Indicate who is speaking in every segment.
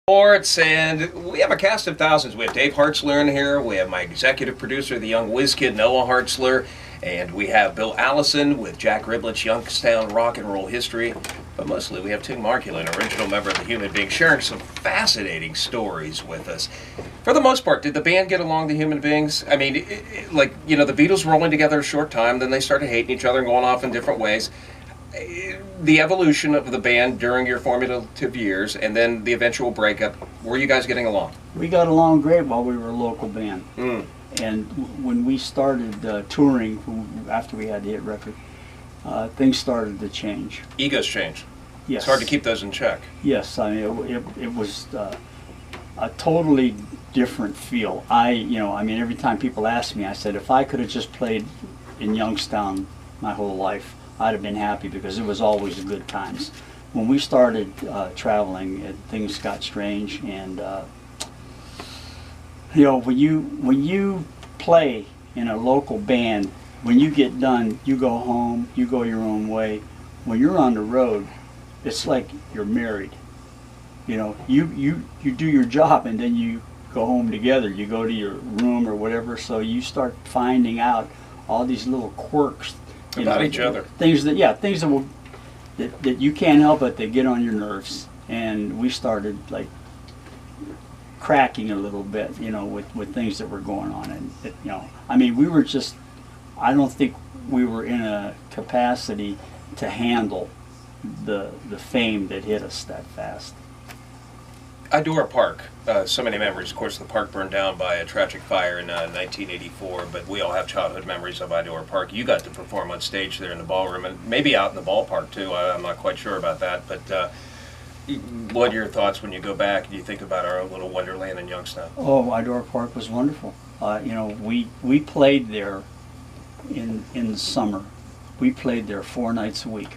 Speaker 1: Sports, and we have a cast of thousands. We have Dave Hartzler in here. We have my executive producer, the young whiz kid Noah Hartzler, and we have Bill Allison with Jack Riblett's Youngstown rock and roll history. But mostly we have TING, MARKULIN, original member of the Human Being, sharing some fascinating stories with us. For the most part, did the band get along, the Human Beings? I mean, the Beatles were only together a short time, then they started hating each other and going off in different ways. The evolution of the band during your formative years and then the eventual breakup, were you guys getting along?
Speaker 2: We got along great while we were a local band. And when we started touring, after we had the hit record, things started to change.
Speaker 1: Egos change.
Speaker 2: Yes.
Speaker 1: It's hard to keep those in check.
Speaker 2: Yes, I mean, it was a totally different feel. Every time people ask me, I said, if I could have just played in Youngstown my whole life, I'd have been happy, because it was always good times. When we started traveling, things got strange, and when you play in a local band, when you get done, you go home, you go your own way. When you're on the road, it's like you're married. You do your job, and then you go home together. You go to your room or whatever, so you start finding out all these little quirks
Speaker 1: about each other.
Speaker 2: Things that you can't help but they get on your nerves. And we started like cracking a little bit, with things that were going on. And we were just, I don't think we were in a capacity to handle the fame that hit us that fast.
Speaker 1: Idora Park, so many memories. Of course, the park burned down by a tragic fire in 1984, but we all have childhood memories of Idora Park. You got to perform on stage there in the ballroom, and maybe out in the ballpark too. I'm not quite sure about that, but what are your thoughts when you go back and you think about our little wonderland in Youngstown?
Speaker 2: Oh, Idora Park was wonderful. We played there in the summer. We played there 4 nights a week.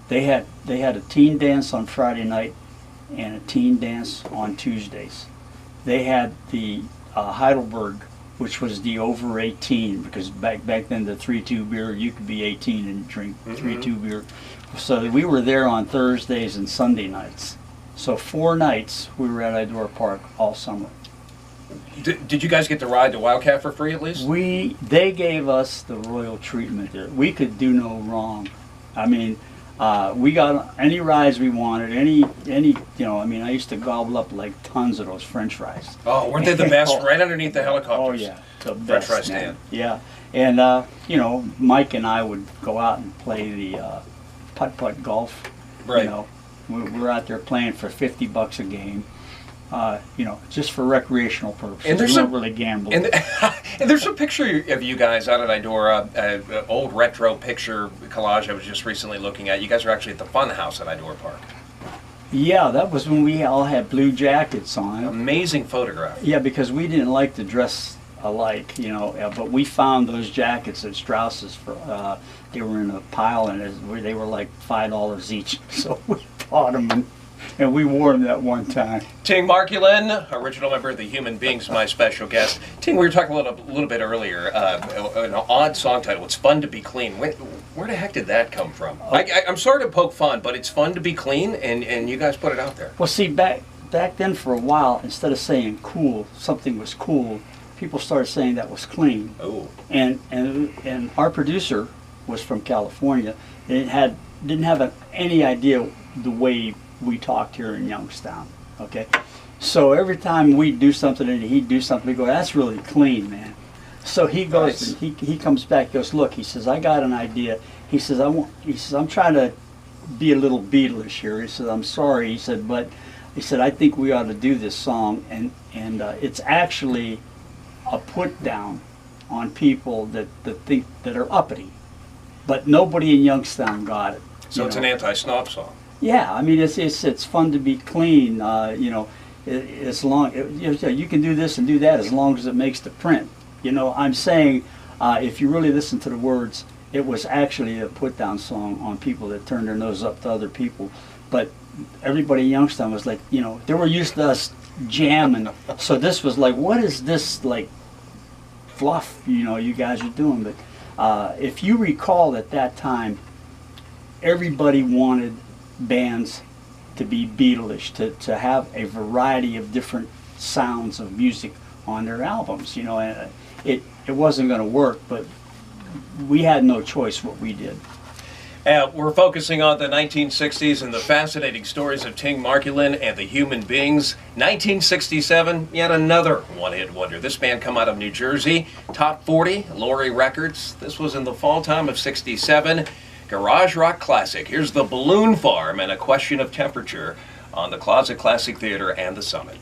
Speaker 2: They had a teen dance on Friday night and a teen dance on Tuesdays. They had the Heidelberg, which was the over 18, because back then the 3-2 beer, you could be 18 and drink 3-2 beer. So we were there on Thursdays and Sunday nights. So 4 nights we were at Idora Park all summer.
Speaker 1: Did you guys get to ride the Wildcat for free at least?
Speaker 2: They gave us the royal treatment there. We could do no wrong. I mean, we got any rides we wanted. I used to gobble up like tons of those French fries.
Speaker 1: Oh, weren't they the best? Right underneath the helicopters.
Speaker 2: Oh yeah, the
Speaker 1: French
Speaker 2: best,
Speaker 1: fry stand.
Speaker 2: Yeah, and Mike and I would go out and play the putt-putt golf.
Speaker 1: Right.
Speaker 2: We're out there playing for $50 a game. Just for recreational purposes.
Speaker 1: And
Speaker 2: we don't really gamble.
Speaker 1: And there's a picture of you guys out at Idora, old retro picture collage I was just recently looking at. You guys are actually at the Fun House at Idora Park.
Speaker 2: Yeah, that was when we all had blue jackets on.
Speaker 1: Amazing photograph.
Speaker 2: Yeah, because we didn't like to dress alike, but we found those jackets at Strauss's. They were in a pile, and they were like $5 each. So we bought them, and we wore them that one time.
Speaker 1: Ting, MARKULIN, original member of the Human Beings, my special guest. Ting, we were talking a little bit earlier, an odd song title. It's Fun to Be Clean. Where the heck did that come from? I'm sorry to poke fun, but it's fun to be clean, and you guys put it out there.
Speaker 2: Well, see, back then for a while, instead of saying cool, something was cool, people started saying that was clean.
Speaker 1: Oh.
Speaker 2: And our producer was from California, and didn't have any idea the way we talked here in Youngstown. Okay, so every time we'd do something and he'd do something, we go, "That's really clean, man." So he goes,
Speaker 1: nice.
Speaker 2: and he comes back, goes, "Look," he says, "I got an idea." He says, "I'm trying to be a little Beatles here." He says, "I'm sorry," he said, "but," he said, "I think we ought to do this song, and it's actually a put down on people that are uppity, but nobody in Youngstown got it."
Speaker 1: So it's an anti-snob song.
Speaker 2: Yeah, I mean it's fun to be clean. As long you can do this and do that as long as it makes the print. I'm saying if you really listen to the words, it was actually a put down song on people that turned their nose up to other people. But everybody in Youngstown was like, they were used to us jamming, so this was like, what is this like fluff? You guys are doing. But if you recall at that time, everybody wanted bands to be Beatlish, to have a variety of different sounds of music on their albums. You know, and it wasn't going to work, but we had no choice what we did.
Speaker 1: We're focusing on the 1960s and the fascinating stories of Ting, Markulin, and the Human Beings. 1967, yet another one-hit wonder. This band come out of New Jersey, top 40, Laurie Records. This was in the fall time of '67. Garage rock classic. Here's the Balloon Farm and A Question of Temperature on the Closet Classic Theater and the Summit.